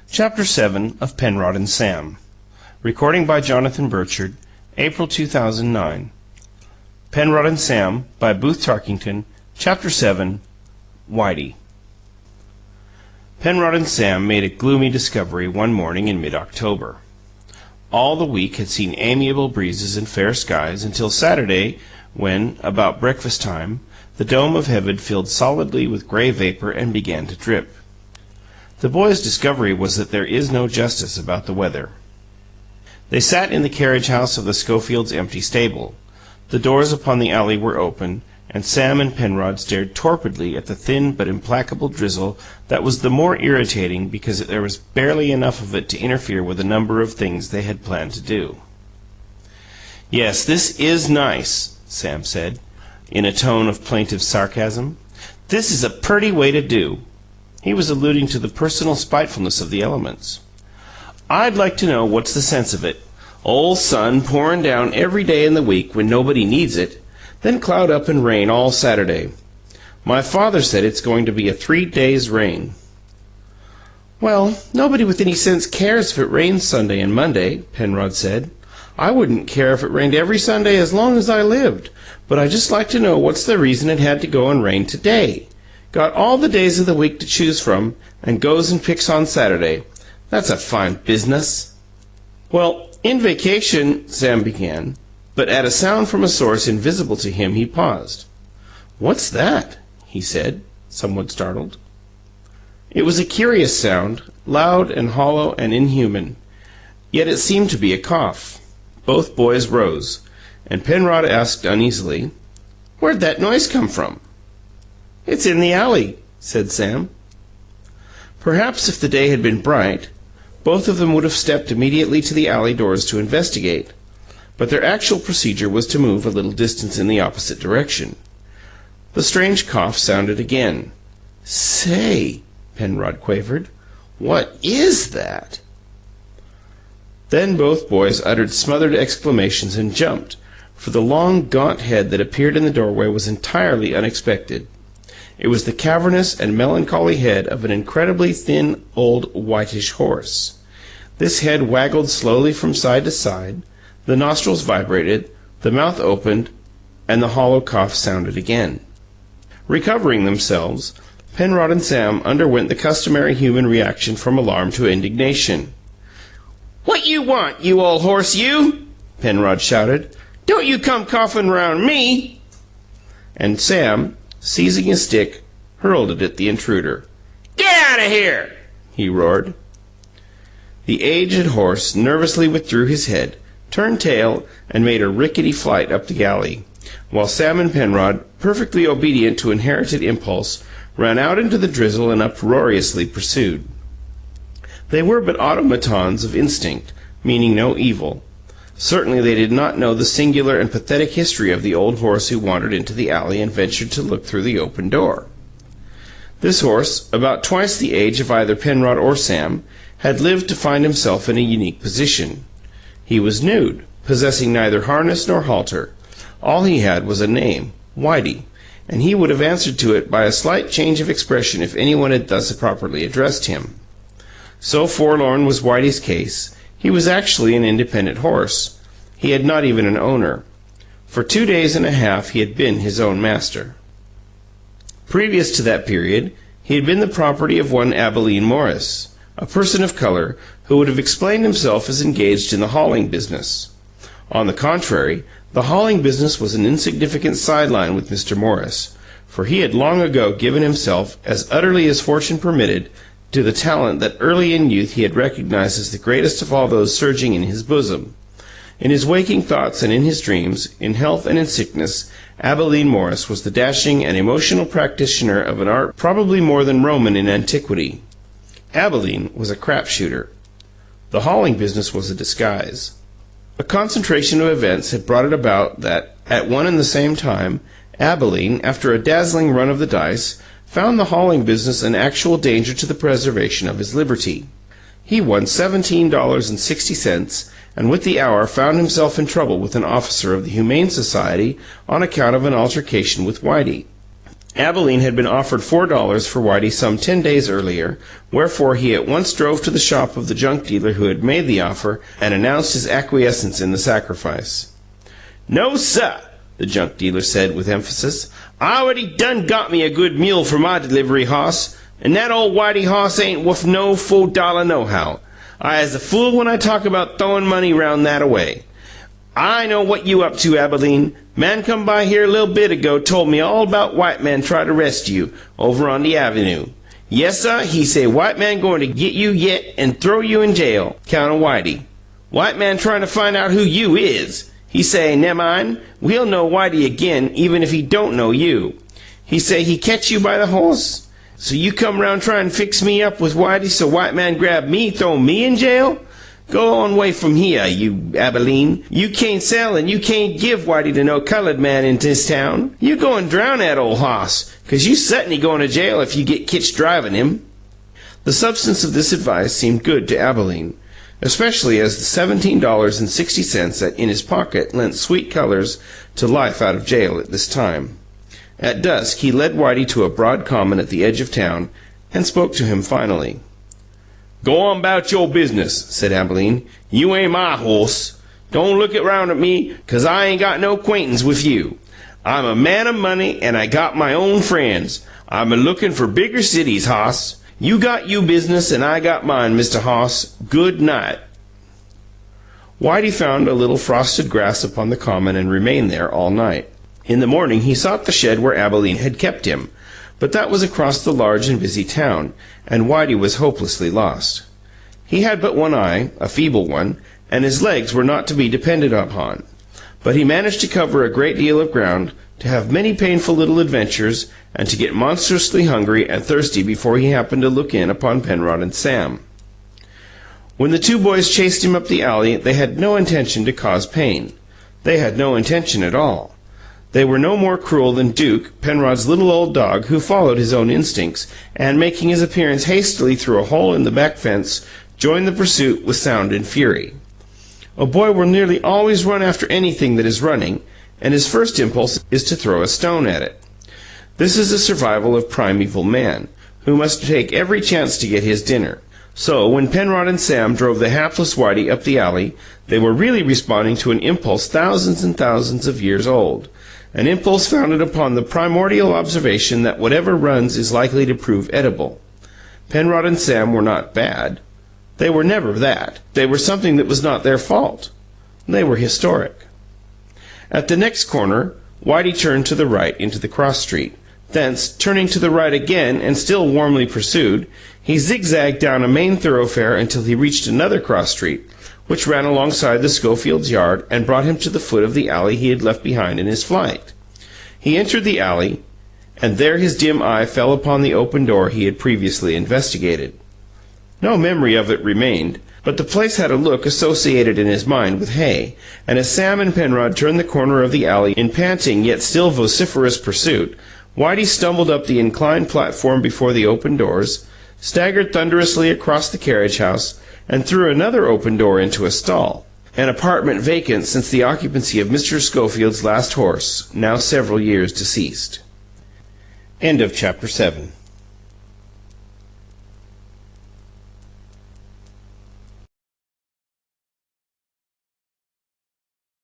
Chapter 7 of Penrod and Sam. Recording by Jonathan Burchard, April 2009. Penrod and Sam by Booth Tarkington. Chapter 7. Whitey. Penrod and Sam made a gloomy discovery one morning in mid-October. All the week had seen amiable breezes and fair skies until Saturday, when, about breakfast time, the dome of heaven filled solidly with gray vapor and began to drip. The boys' discovery was that there is no justice about the weather. They sat in the carriage-house of the Schofields' empty stable. The doors upon the alley were open, and Sam and Penrod stared torpidly at the thin but implacable drizzle that was the more irritating because there was barely enough of it to interfere with a number of things they had planned to do. "Yes, this is nice," Sam said, in a tone of plaintive sarcasm. "This is a purty way to do." He was alluding to the personal spitefulness of the elements. "I'd like to know what's the sense of it. Ole sun pourin' down every day in the week when nobody needs it, then cloud up and rain all Saturday. My father said it's going to be a 3 days' rain." "Well, nobody with any sense cares if it rains Sunday and Monday," Penrod said. "I wouldn't care if it rained every Sunday as long as I lived, but I just like to know what's the reason it had to go and rain today. Got all the days of the week to choose from, and goes and picks on Saturday. That's a fine business." "Well, in vacation," Sam began, but at a sound from a source invisible to him he paused. "What's that?" he said, somewhat startled. It was a curious sound, loud and hollow and inhuman, yet it seemed to be a cough. Both boys rose, and Penrod asked uneasily, "Where'd that noise come from?" "It's in the alley," said Sam. Perhaps if the day had been bright, both of them would have stepped immediately to the alley doors to investigate, but their actual procedure was to move a little distance in the opposite direction. The strange cough sounded again. "Say," Penrod quavered, "what is that?" Then both boys uttered smothered exclamations and jumped, for the long, gaunt head that appeared in the doorway was entirely unexpected. It was the cavernous and melancholy head of an incredibly thin old whitish horse. This head waggled slowly from side to side, the nostrils vibrated, the mouth opened, and the hollow cough sounded again. Recovering themselves, Penrod and Sam underwent the customary human reaction from alarm to indignation. "What you want, you ole horse, you?" Penrod shouted. "Don't you come coughin' round me!" And Sam, seizing a stick, hurled it at the intruder. "Get out of here!" he roared. The aged horse nervously withdrew his head, turned tail, and made a rickety flight up the alley, while Sam and Penrod, perfectly obedient to inherited impulse, ran out into the drizzle and uproariously pursued. They were but automatons of instinct, meaning no evil. Certainly they did not know the singular and pathetic history of the old horse who wandered into the alley and ventured to look through the open door. This horse, about twice the age of either Penrod or Sam, had lived to find himself in a unique position. He was nude, possessing neither harness nor halter. All he had was a name, Whitey, and he would have answered to it by a slight change of expression if anyone had thus properly addressed him. So forlorn was Whitey's case, he was actually an independent horse. He had not even an owner. For 2 days and a half he had been his own master. Previous to that period, he had been the property of one Abilene Morris, a person of color who would have explained himself as engaged in the hauling business. On the contrary, the hauling business was an insignificant sideline with Mr. Morris, for he had long ago given himself, as utterly as fortune permitted, to the talent that early in youth he had recognized as the greatest of all those surging in his bosom. In his waking thoughts and in his dreams, in health and in sickness, Abilene Morris was the dashing and emotional practitioner of an art probably more than Roman in antiquity. Abilene was a crap-shooter. The hauling business was a disguise. A concentration of events had brought it about that, at one and the same time, Abilene, after a dazzling run of the dice, found the hauling business an actual danger to the preservation of his liberty. He won $17.60, and with the hour found himself in trouble with an officer of the Humane Society on account of an altercation with Whitey. Abilene had been offered $4 for Whitey some 10 days earlier, wherefore he at once drove to the shop of the junk dealer who had made the offer and announced his acquiescence in the sacrifice. "No, suh," the junk dealer said with emphasis. "I already done got me a good mule for my delivery hoss, and that old Whitey hoss ain't wuth no $4 nohow. I is a fool when I talk about throwin' money round that away. I know what you up to, Abilene. Man come by here a little bit ago told me all about white man try to arrest you over on the avenue. Yes, sir, he say white man going to get you yet and throw you in jail, count of Whitey. White man trying to find out who you is. He say, nemmine, we'll know Whitey again even if he don't know you. He say he catch you by the horse. So you come round trying to fix me up with Whitey so white man grab me, throw me in jail? Go on way from here, you Abilene. You can't sell and you can't give Whitey to no colored man in this town. You go and drown that old hoss, 'cause you certainly going to jail if you get kitched driving him." The substance of this advice seemed good to Abilene, especially as the $17.60 in his pocket lent sweet colors to life out of jail at this time. At dusk he led Whitey to a broad common at the edge of town and spoke to him finally. "Go on 'bout your business," said Abilene. "You ain't my horse. Don't look around at me, 'cause I ain't got no 'quaintance with you. I'm a man of money, and I got my own friends. I'm a lookin' for bigger cities, hoss. You got you business, and I got mine, Mr. Hoss. Good night." Whitey found a little frosted grass upon the common and remained there all night. In the morning he sought the shed where Abilene had kept him, but that was across the large and busy town, and Whitey was hopelessly lost. He had but one eye, a feeble one, and his legs were not to be depended upon. But he managed to cover a great deal of ground, to have many painful little adventures, and to get monstrously hungry and thirsty before he happened to look in upon Penrod and Sam. When the two boys chased him up the alley, they had no intention to cause pain. They had no intention at all. They were no more cruel than Duke, Penrod's little old dog, who followed his own instincts, and, making his appearance hastily through a hole in the back fence, joined the pursuit with sound and fury. A boy will nearly always run after anything that is running, and his first impulse is to throw a stone at it. This is the survival of primeval man, who must take every chance to get his dinner. So, when Penrod and Sam drove the hapless Whitey up the alley, they were really responding to an impulse thousands and thousands of years old. An impulse founded upon the primordial observation that whatever runs is likely to prove edible. Penrod and Sam were not bad. They were never that. They were something that was not their fault. They were historic. At the next corner, Whitey turned to the right into the cross street. Thence, turning to the right again and still warmly pursued, he zigzagged down a main thoroughfare until he reached another cross street, which ran alongside the Schofields' yard and brought him to the foot of the alley he had left behind in his flight. He entered the alley, and there his dim eye fell upon the open door he had previously investigated. No memory of it remained, but the place had a look associated in his mind with hay, and as Sam and Penrod turned the corner of the alley in panting yet still vociferous pursuit, Whitey stumbled up the inclined platform before the open doors, staggered thunderously across the carriage house, and through another open door into a stall, an apartment vacant since the occupancy of Mr. Schofield's last horse, now several years deceased. End of Chapter 7.